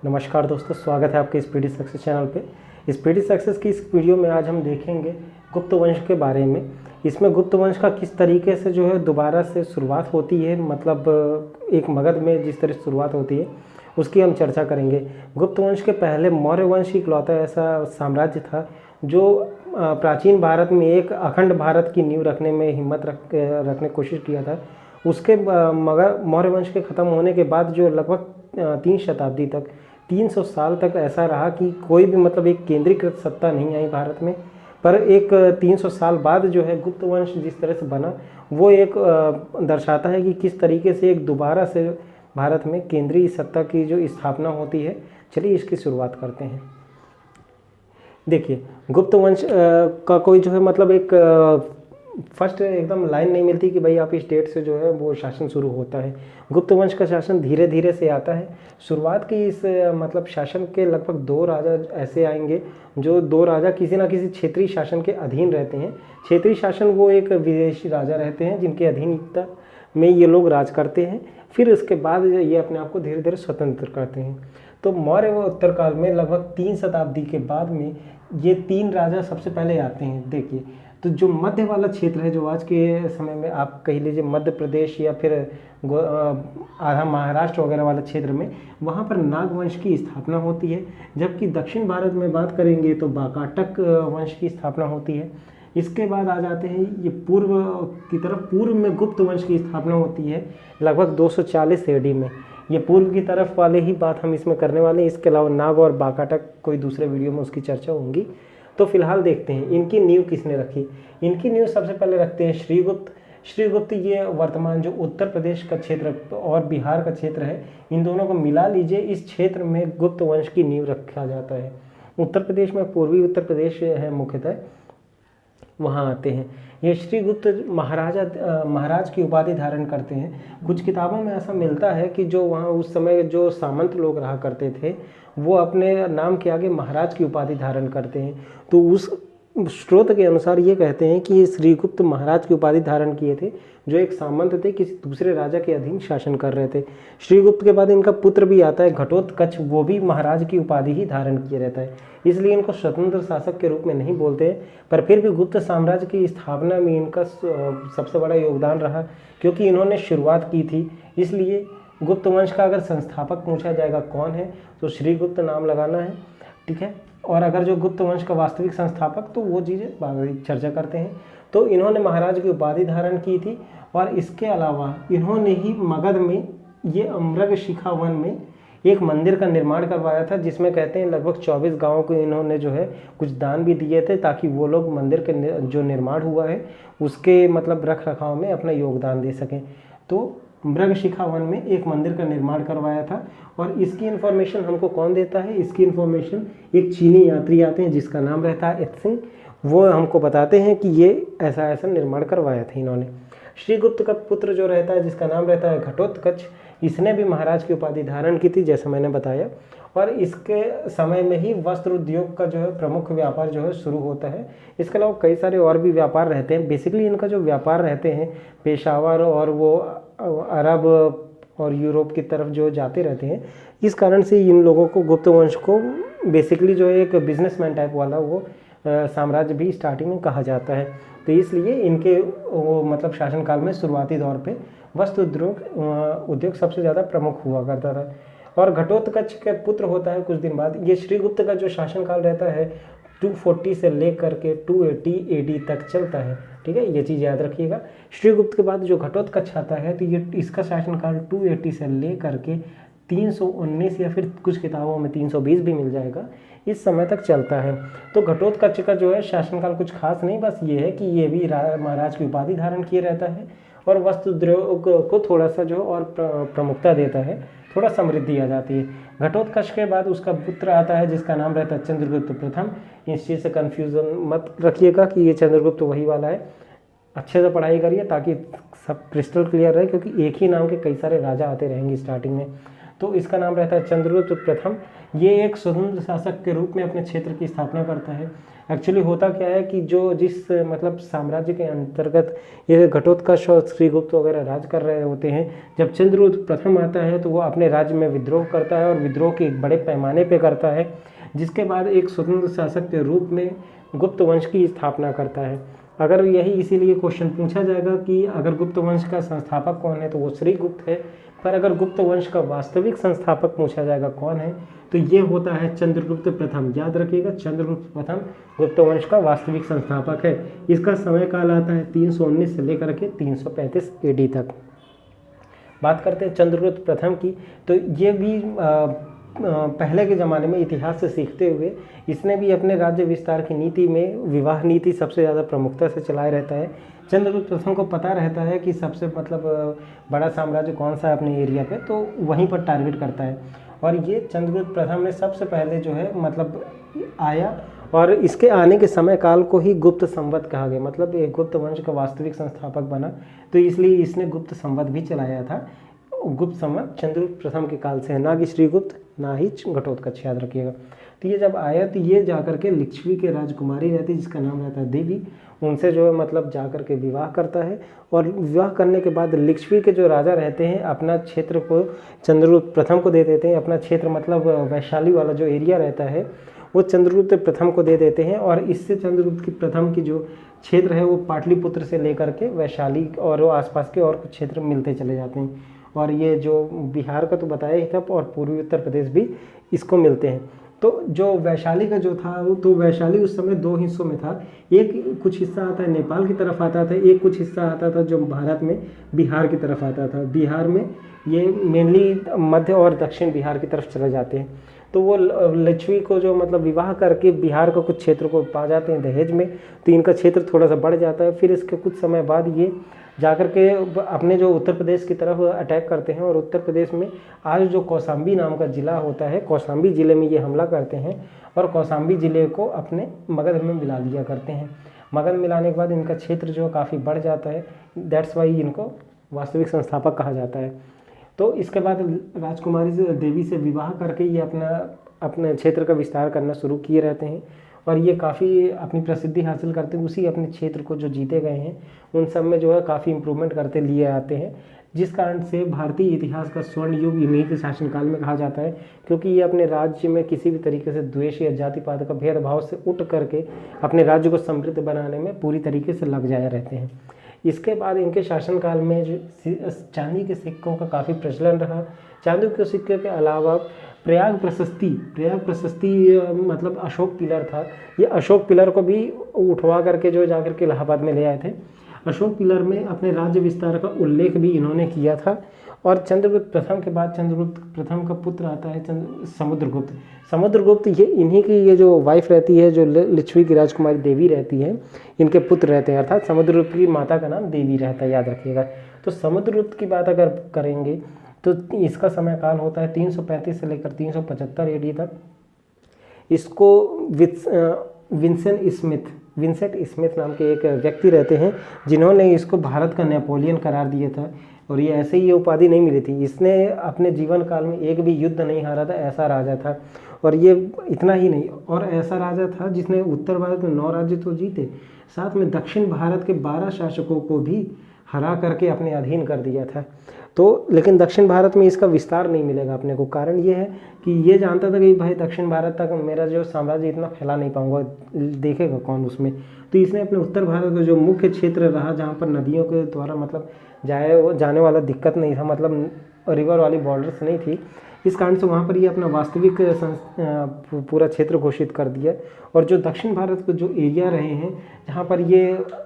नमस्कार दोस्तों, स्वागत है आपके स्पीडी सक्सेस चैनल पे। स्पीडी सक्सेस की इस वीडियो में आज हम देखेंगे गुप्त वंश के बारे में। इसमें गुप्त वंश का किस तरीके से जो है दोबारा से शुरुआत होती है, मतलब एक मगध में जिस तरह से शुरुआत होती है उसकी हम चर्चा करेंगे। गुप्त वंश के पहले मौर्य वंश इकलौता ऐसा साम्राज्य था जो प्राचीन भारत में एक अखंड भारत की नींव रखने में हिम्मत रखने की कोशिश किया था। उसके मगर मौर्य वंश के ख़त्म होने के बाद जो लगभग 3 शताब्दी तक 300 साल तक ऐसा रहा कि कोई भी मतलब एक केंद्रीकृत सत्ता नहीं आई भारत में। पर एक 300 साल बाद जो है गुप्त वंश जिस तरह से बना वो एक दर्शाता है कि किस तरीके से एक दोबारा से भारत में केंद्रीय सत्ता की जो स्थापना होती है। चलिए इसकी शुरुआत करते हैं। देखिए, गुप्त वंश का कोई जो है मतलब एक फर्स्ट एकदम लाइन नहीं मिलती कि भाई आप इस डेट से जो है वो शासन शुरू होता है। गुप्त वंश का शासन धीरे धीरे से आता है। शुरुआत की इस मतलब शासन के लगभग 2 राजा ऐसे आएंगे जो 2 राजा किसी ना किसी क्षेत्रीय शासन के अधीन रहते हैं। क्षेत्रीय शासन वो एक विदेशी राजा रहते हैं जिनके अधीनता में ये लोग राज करते हैं। फिर उसके बाद ये अपने आप को धीरे धीरे स्वतंत्र करते हैं। तो मौर्य व उत्तरकाल में लगभग 3 शताब्दी के बाद में ये 3 राजा सबसे पहले आते हैं। देखिए, तो जो मध्य वाला क्षेत्र है, जो आज के समय में आप कह लीजिए मध्य प्रदेश या फिर आधा महाराष्ट्र वगैरह वाला क्षेत्र में, वहाँ पर नाग वंश की स्थापना होती है। जबकि दक्षिण भारत में बात करेंगे तो वाकाटक वंश की स्थापना होती है। इसके बाद आ जाते हैं ये पूर्व की तरफ। पूर्व में गुप्त वंश की स्थापना होती है लगभग 240 AD में। ये पूर्व की तरफ वाले ही बात हम इसमें करने वाले हैं। इसके अलावा नाग और वाकाटक कोई दूसरे वीडियो में उसकी चर्चा होगी। तो फिलहाल देखते हैं इनकी नींव किसने रखी। इनकी नींव सबसे पहले रखते हैं श्रीगुप्त। श्रीगुप्त ये वर्तमान जो उत्तर प्रदेश का क्षेत्र और बिहार का क्षेत्र है, इन दोनों को मिला लीजिए, इस क्षेत्र में गुप्त वंश की नींव रखा जाता है। उत्तर प्रदेश में पूर्वी उत्तर प्रदेश है मुख्यतः, वहाँ आते हैं। ये श्रीगुप्त महाराज की उपाधि धारण करते हैं। कुछ किताबों में ऐसा मिलता है कि जो वहाँ उस समय जो सामंत लोग रहा करते थे वो अपने नाम के आगे महाराज की उपाधि धारण करते हैं। तो उस स्रोत के अनुसार ये कहते हैं कि ये श्रीगुप्त महाराज की उपाधि धारण किए थे, जो एक सामंत थे, किसी दूसरे राजा के अधीन शासन कर रहे थे। श्रीगुप्त के बाद इनका पुत्र भी आता है घटोत्कच, वो भी महाराज की उपाधि ही धारण किए रहता है। इसलिए इनको स्वतंत्र शासक के रूप में नहीं बोलते हैं, पर फिर भी गुप्त साम्राज्य की स्थापना में इनका सबसे बड़ा योगदान रहा, क्योंकि इन्होंने शुरुआत की थी। इसलिए गुप्त वंश का अगर संस्थापक पूछा जाएगा कौन है तो श्रीगुप्त नाम लगाना है, ठीक है। और अगर जो गुप्त वंश का वास्तविक संस्थापक तो वो चीज़ें बाद चर्चा करते हैं। तो इन्होंने महाराज की उपाधि धारण की थी। और इसके अलावा इन्होंने ही मगध में ये अमृग शिखा वन में एक मंदिर का निर्माण करवाया था, जिसमें कहते हैं लगभग 24 गाँवों को इन्होंने जो है कुछ दान भी दिए थे, ताकि वो लोग मंदिर के जो निर्माण हुआ है उसके मतलब रख रखाव में अपना योगदान दे सकें। तो मृगशिखा वन में एक मंदिर का निर्माण करवाया था। और इसकी इन्फॉर्मेशन हमको कौन देता है? इसकी इन्फॉर्मेशन एक चीनी यात्री आते हैं जिसका नाम रहता है एत्सिंग। वो हमको बताते हैं कि ये ऐसा ऐसा निर्माण करवाया था इन्होंने। श्रीगुप्त का पुत्र जो रहता है जिसका नाम रहता है घटोत्कच, इसने भी महाराज की उपाधि धारण की थी, जैसा मैंने बताया। और इसके समय में ही वस्त्र उद्योग का जो है प्रमुख व्यापार जो है शुरू होता है। इसके अलावा कई सारे और भी व्यापार रहते हैं। बेसिकली इनका जो व्यापार रहते हैं पेशावर और वो अरब और यूरोप की तरफ जो जाते रहते हैं, इस कारण से इन लोगों को गुप्त वंश को बेसिकली जो है एक बिजनेसमैन टाइप वाला वो साम्राज्य भी स्टार्टिंग में कहा जाता है। तो इसलिए इनके वो मतलब शासनकाल में शुरुआती दौर पे वस्त्र उद्योग सबसे ज़्यादा प्रमुख हुआ करता था। और घटोत्कच के पुत्र होता है कुछ दिन बाद। ये श्रीगुप्त का जो शासनकाल रहता है 240 से लेकर के 280 AD तक चलता है, ठीक है, ये चीज़ याद रखिएगा। श्रीगुप्त के बाद जो घटोत्कच आता है तो ये इसका शासनकाल 280 से लेकर के 319 या फिर कुछ किताबों में 320 भी मिल जाएगा, इस समय तक चलता है। तो घटोत्कच का जो है शासनकाल कुछ खास नहीं, बस ये है कि ये भी महाराज की उपाधि धारण किए रहता है और वस्त्र उद्योग को थोड़ा सा जो और प्रमुखता देता है, थोड़ा समृद्धि आ जाती है। घटोत्कच के बाद उसका पुत्र आता है जिसका नाम रहता है चंद्रगुप्त प्रथम। इस चीज़ से कन्फ्यूज़न मत रखिएगा कि ये चंद्रगुप्त वही वाला है। अच्छे से पढ़ाई करिए ताकि सब क्रिस्टल क्लियर रहे, क्योंकि एक ही नाम के कई सारे राजा आते रहेंगे स्टार्टिंग में। तो इसका नाम रहता है चंद्रगुप्त प्रथम। ये एक स्वतंत्र शासक के रूप में अपने क्षेत्र की स्थापना करता है। एक्चुअली होता क्या है कि जो जिस मतलब साम्राज्य के अंतर्गत ये घटोत्कच और श्रीगुप्त वगैरह राज कर रहे होते हैं, जब चंद्रगुप्त प्रथम आता है तो वो अपने राज्य में विद्रोह करता है और विद्रोह के एक बड़े पैमाने पे करता है, जिसके बाद एक स्वतंत्र शासक के रूप में गुप्त वंश की स्थापना करता है। अगर यही इसीलिए क्वेश्चन पूछा जाएगा कि अगर गुप्त वंश का संस्थापक कौन है तो वो श्रीगुप्त है, पर अगर गुप्त वंश का वास्तविक संस्थापक पूछा जाएगा कौन है तो ये होता है चंद्रगुप्त प्रथम। याद रखिएगा, चंद्रगुप्त प्रथम गुप्त वंश का वास्तविक संस्थापक है। इसका समय काल आता है 319 से लेकर के 335 AD तक। बात करते हैं चंद्रगुप्त प्रथम की, तो ये भी पहले के ज़माने में इतिहास से सीखते हुए इसने भी अपने राज्य विस्तार की नीति में विवाह नीति सबसे ज़्यादा प्रमुखता से चलाए रहता है। चंद्रगुप्त प्रथम को पता रहता है कि सबसे मतलब बड़ा साम्राज्य कौन सा है अपने एरिया पे, तो वहीं पर टारगेट करता है। और ये चंद्रगुप्त प्रथम ने सबसे पहले जो है मतलब आया, और इसके आने के समय काल को ही गुप्त संवत कहा गया, मतलब एक गुप्त वंश का वास्तविक संस्थापक बना, तो इसलिए इसने गुप्त संवत भी चलाया था। गुप्त संवत चंद्रगुप्त प्रथम के काल से है, ना कि श्रीगुप्त ना ही घटोत्कच, याद रखिएगा। तो ये जब आया तो ये जाकर के लिच्छवी के राजकुमारी रहती जिसका नाम रहता है देवी, उनसे जो है मतलब जाकर के विवाह करता है। और विवाह करने के बाद लिच्छवी के जो राजा रहते हैं अपना क्षेत्र को चंद्रगुप्त प्रथम को दे देते हैं। अपना क्षेत्र मतलब वैशाली वाला जो एरिया रहता है वो चंद्रगुप्त प्रथम को दे देते हैं, और इससे चंद्रगुप्त की प्रथम की जो क्षेत्र है वो पाटलिपुत्र से लेकर के वैशाली और आसपास के और कुछ क्षेत्र मिलते चले जाते हैं। और ये जो बिहार का तो बताया ही था, और पूर्वी उत्तर प्रदेश भी इसको मिलते हैं। तो जो वैशाली का जो था वो, तो वैशाली उस समय 2 हिस्सों में था। एक कुछ हिस्सा आता है नेपाल की तरफ आता था, एक कुछ हिस्सा आता था जो भारत में बिहार की तरफ आता था। बिहार में ये मेनली मध्य और दक्षिण बिहार की तरफ चले जाते हैं। तो वो लिच्छवी को जो मतलब विवाह करके बिहार का कुछ क्षेत्र को पा जाते हैं दहेज में, तो इनका क्षेत्र थोड़ा सा बढ़ जाता है। फिर इसके कुछ समय बाद ये जाकर के अपने जो उत्तर प्रदेश की तरफ अटैक करते हैं, और उत्तर प्रदेश में आज जो कौशाम्बी नाम का ज़िला होता है, कौशाम्बी ज़िले में ये हमला करते हैं और कौशाम्बी ज़िले को अपने मगध में मिला दिया करते हैं। मगध मिलाने के बाद इनका क्षेत्र जो काफ़ी बढ़ जाता है, दैट्स वाई इनको वास्तविक संस्थापक कहा जाता है। तो इसके बाद राजकुमारी से देवी से विवाह करके ये अपने क्षेत्र का विस्तार करना शुरू किए रहते हैं, और ये काफ़ी अपनी प्रसिद्धि हासिल करते हैं। उसी अपने क्षेत्र को जो जीते गए हैं उन सब में जो है काफ़ी इम्प्रूवमेंट करते लिए आते हैं, जिस कारण से भारतीय इतिहास का स्वर्ण युग इन्हीं के शासनकाल में कहा जाता है, क्योंकि ये अपने राज्य में किसी भी तरीके से द्वेष या जातिपात का भेदभाव से उठ करके अपने राज्य को समृद्ध बनाने में पूरी तरीके से लग जाए रहते हैं। इसके बाद इनके शासनकाल में जो चांदी के सिक्कों का काफ़ी प्रचलन रहा। चांदी के सिक्के के अलावा प्रयाग प्रशस्ति मतलब अशोक पिलर था, ये अशोक पिलर को भी उठवा करके जो जाकर के इलाहाबाद में ले आए थे। अशोक पिलर में अपने राज्य विस्तार का उल्लेख भी इन्होंने किया था। और चंद्रगुप्त प्रथम के बाद चंद्रगुप्त प्रथम का पुत्र आता है समुद्रगुप्त। समुद्रगुप्त ये इन्हीं की ये जो वाइफ रहती है, जो लिच्छवी की राजकुमारी देवी रहती है, इनके पुत्र रहते हैं, अर्थात समुद्रगुप्त की माता का नाम देवी रहता है, याद रखिएगा। तो समुद्रगुप्त की बात अगर करेंगे तो इसका समय काल होता है 335 से लेकर 375 AD तक। इसको विंसेंट स्मिथ नाम के एक व्यक्ति रहते हैं जिन्होंने इसको भारत का नेपोलियन करार दिया था, और ये ऐसे ही ये उपाधि नहीं मिली थी। इसने अपने जीवन काल में एक भी युद्ध नहीं हारा था, ऐसा राजा था। और ये इतना ही नहीं, और ऐसा राजा था जिसने उत्तर भारत में 9 राज्य तो जीते, साथ में दक्षिण भारत के 12 शासकों को भी हरा करके अपने अधीन कर दिया था। तो लेकिन दक्षिण भारत में इसका विस्तार नहीं मिलेगा अपने को। कारण ये है कि ये जानता था कि भाई दक्षिण भारत तक मेरा जो साम्राज्य इतना फैला नहीं पाऊंगा, देखेगा कौन उसमें। तो इसने अपने उत्तर भारत का जो मुख्य क्षेत्र रहा, जहाँ पर नदियों के द्वारा मतलब जाने वाला दिक्कत नहीं था, मतलब रिवर वाली बॉर्डर्स नहीं थी, इस कारण से वहाँ पर ये अपना वास्तविक पूरा क्षेत्र घोषित कर दिया। और जो दक्षिण भारत के जो एरिया रहे हैं जहाँ पर ये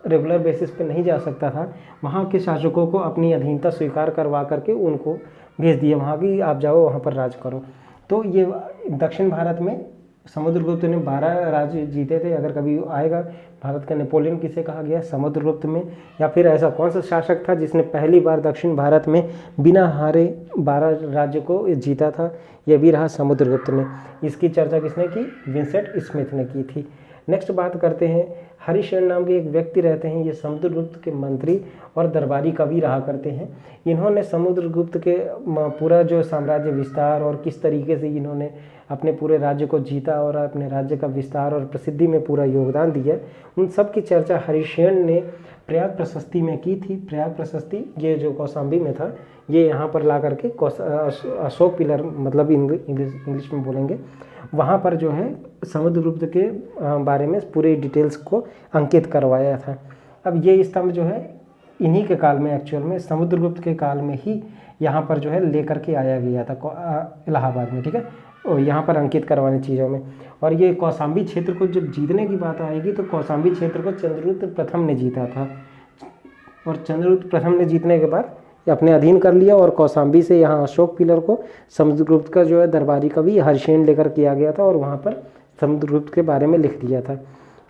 रेगुलर बेसिस पे नहीं जा सकता था, वहाँ के शासकों को अपनी अधीनता स्वीकार करवा करके उनको भेज दिया वहाँ की, आप जाओ वहाँ पर राज करो। तो ये दक्षिण भारत में समुद्रगुप्त ने 12 राज्य जीते थे। अगर कभी आएगा भारत का नेपोलियन किसे कहा गया, समुद्रगुप्त में। या फिर ऐसा कौन सा शासक था जिसने पहली बार दक्षिण भारत में बिना हारे 12 राज्य को जीता था, यह भी रहा समुद्रगुप्त ने। इसकी चर्चा किसने की, विंसेंट स्मिथ ने की थी। नेक्स्ट बात करते हैं हरिशेन नाम के एक व्यक्ति रहते हैं, ये समुद्रगुप्त के मंत्री और दरबारी कवि रहा करते हैं। इन्होंने समुद्रगुप्त के पूरा जो साम्राज्य विस्तार और किस तरीके से इन्होंने अपने पूरे राज्य को जीता और अपने राज्य का विस्तार और प्रसिद्धि में पूरा योगदान दिया, उन सब की चर्चा हरिशेन ने प्रयाग प्रशस्ति में की थी। प्रयाग प्रशस्ति ये जो कौशाम्बी में था, ये यहाँ पर ला करके अशोक पिलर, मतलब इंग्लिश में बोलेंगे, वहाँ पर जो है समुद्रगुप्त के बारे में पूरे डिटेल्स को अंकित करवाया था। अब ये स्तंभ जो है इन्हीं के काल में, एक्चुअल में समुद्रगुप्त के काल में ही यहाँ पर जो है लेकर के आया गया था इलाहाबाद में, ठीक है, और यहाँ पर अंकित करवाने चीज़ों में। और ये कौशाम्बी क्षेत्र को जब जीतने की बात आएगी तो कौशाम्बी क्षेत्र को चंद्रगुप्त प्रथम ने जीता था, और चंद्रगुप्त प्रथम ने जीतने के बाद अपने अधीन कर लिया, और कौशाम्बी से यहाँ अशोक पिलर को समुद्रगुप्त का जो है दरबारी कवि हरिशेन लेकर किया गया था, और वहाँ पर समुद्रगुप्त के बारे में लिख दिया था।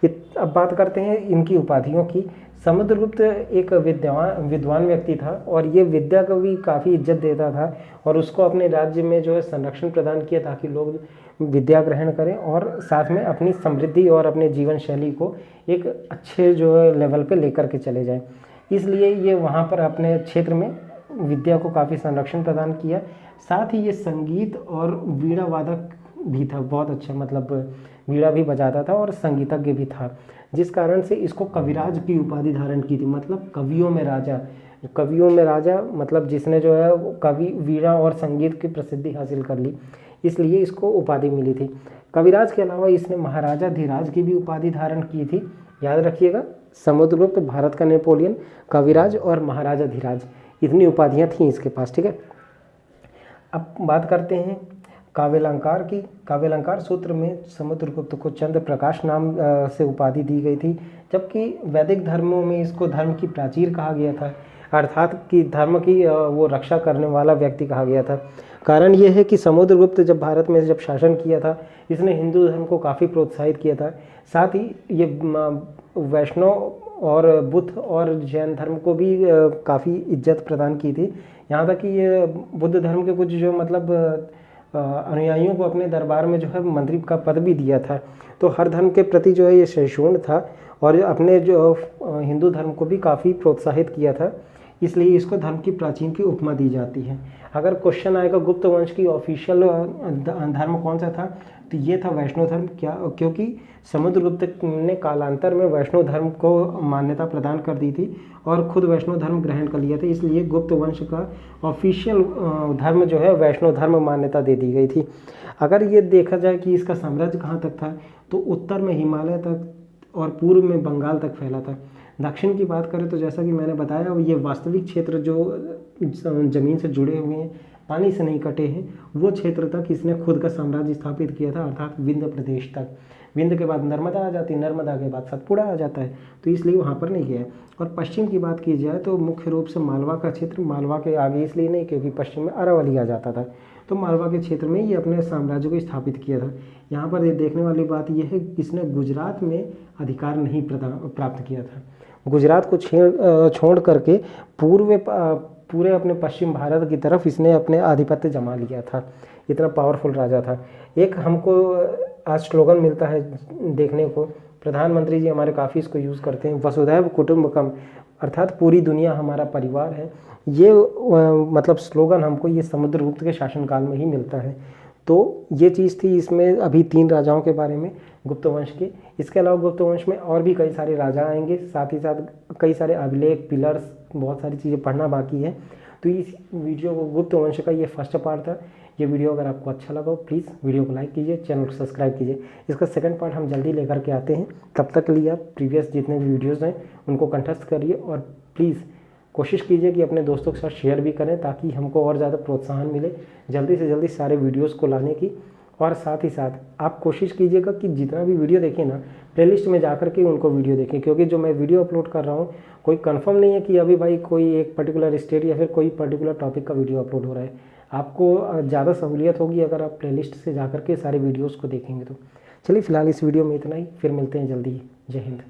अब बात करते हैं इनकी उपाधियों की। समुद्रगुप्त एक विद्वान व्यक्ति था, और ये विद्या को भी काफ़ी इज्जत देता था, और उसको अपने राज्य में जो है संरक्षण प्रदान किया ताकि लोग विद्या ग्रहण करें और साथ में अपनी समृद्धि और अपने जीवन शैली को एक अच्छे जो है लेवल पे लेकर के चले जाएं। इसलिए ये वहाँ पर अपने क्षेत्र में विद्या को काफ़ी संरक्षण प्रदान किया। साथ ही ये संगीत और वीणा वादक भी था, बहुत अच्छा, मतलब वीणा भी बजाता था और संगीतज्ञ भी था, जिस कारण से इसको कविराज की उपाधि धारण की थी, मतलब कवियों में राजा। कवियों में राजा मतलब जिसने जो है कवि, वीणा और संगीत की प्रसिद्धि हासिल कर ली, इसलिए इसको उपाधि मिली थी। कविराज के अलावा इसने महाराजा धीराज की भी उपाधि धारण की थी। याद रखिएगा, समुद्रगुप्त भारत का नेपोलियन, कविराज और महाराजा धीराज, इतनी उपाधियां थीं इसके पास, ठीक है। अब बात करते हैं काव्यालंकार की। काव्यालंकार सूत्र में समुद्रगुप्त को चंद्र प्रकाश नाम से उपाधि दी गई थी, जबकि वैदिक धर्मों में इसको धर्म की प्राचीर कहा गया था, अर्थात कि धर्म की वो रक्षा करने वाला व्यक्ति कहा गया था। कारण ये है कि समुद्रगुप्त जब भारत में जब शासन किया था, इसने हिंदू धर्म को काफ़ी प्रोत्साहित किया था। साथ ही ये वैष्णव और बुद्ध और जैन धर्म को भी काफ़ी इज्जत प्रदान की थी। यहाँ तक कि ये बुद्ध धर्म के कुछ जो मतलब अनुयायियों को अपने दरबार में जो है मंत्री का पद भी दिया था। तो हर धर्म के प्रति जो है ये सहिष्णु था, और अपने जो हिंदू धर्म को भी काफ़ी प्रोत्साहित किया था, इसलिए इसको धर्म की प्राचीन की उपमा दी जाती है। अगर क्वेश्चन आएगा गुप्त वंश की ऑफिशियल धर्म कौन सा था, तो ये था वैष्णव धर्म। क्या? क्योंकि समुद्रगुप्त ने कालांतर में वैष्णव धर्म को मान्यता प्रदान कर दी थी और खुद वैष्णव धर्म ग्रहण कर लिया था, इसलिए गुप्त वंश का ऑफिशियल धर्म जो है वैष्णव धर्म मान्यता दे दी गई थी। अगर ये देखा जाए कि इसका साम्राज्य कहाँ तक था, तो उत्तर में हिमालय तक और पूर्व में बंगाल तक फैला था। दक्षिण की बात करें तो जैसा कि मैंने बताया, ये वास्तविक क्षेत्र जो ज़मीन से जुड़े हुए हैं, पानी से नहीं कटे हैं, वो क्षेत्र तक इसने खुद का साम्राज्य स्थापित किया था, अर्थात विंध्य प्रदेश तक। विंध्य के बाद नर्मदा आ जाती है, नर्मदा के बाद सतपुड़ा आ जाता है, तो इसलिए वहाँ पर नहीं गया है। और पश्चिम की बात की जाए तो मुख्य रूप से मालवा का क्षेत्र, मालवा के आगे इसलिए नहीं क्योंकि पश्चिम में अरावली आ जाता था, तो मालवा के क्षेत्र में ये अपने साम्राज्य को स्थापित किया था। यहाँ पर ये देखने वाली बात यह है कि इसने गुजरात में अधिकार नहीं प्राप्त किया था। गुजरात को छोड़ करके पूरे अपने पश्चिम भारत की तरफ इसने अपने आधिपत्य जमा लिया था, इतना पावरफुल राजा था। एक हमको आज स्लोगन मिलता है देखने को, प्रधानमंत्री जी हमारे काफ़ी इसको यूज़ करते हैं, वसुधैव कुटुंबकम, अर्थात पूरी दुनिया हमारा परिवार है। ये मतलब स्लोगन हमको ये समुद्रगुप्त के शासनकाल में ही मिलता है। तो ये चीज़ थी इसमें अभी 3 राजाओं के बारे में गुप्त वंश की। इसके अलावा गुप्त वंश में और भी कई सारे राजा आएंगे, साथ ही साथ कई सारे अभिलेख, पिलर्स, बहुत सारी चीज़ें पढ़ना बाकी है। तो इस वीडियो को गुप्त वंश का ये फर्स्ट पार्ट था। ये वीडियो अगर आपको अच्छा लगा हो प्लीज़ वीडियो को लाइक कीजिए, चैनल को सब्सक्राइब कीजिए। इसका सेकंड पार्ट हम जल्दी लेकर के आते हैं। तब तक के लिए आप प्रीवियस जितने भी वीडियोज़ हैं उनको कंठस्थ करिए, और प्लीज़ कोशिश कीजिए कि अपने दोस्तों के साथ शेयर भी करें ताकि हमको और ज़्यादा प्रोत्साहन मिले जल्दी से जल्दी सारे वीडियोज़ को लाने की। और साथ ही साथ आप कोशिश कीजिएगा कि जितना भी वीडियो देखें ना, प्लेलिस्ट में जाकर के उनको वीडियो देखें, क्योंकि जो मैं वीडियो अपलोड कर रहा हूँ कोई कंफर्म नहीं है कि अभी भाई कोई एक पर्टिकुलर स्टेट या फिर कोई पर्टिकुलर टॉपिक का वीडियो अपलोड हो रहा है। आपको ज़्यादा सहूलियत होगी अगर आप प्लेलिस्ट से जाकर के सारे वीडियोज़ को देखेंगे तो। चलिए फिलहाल इस वीडियो में इतना ही, फिर मिलते हैं जल्दी। जय हिंद।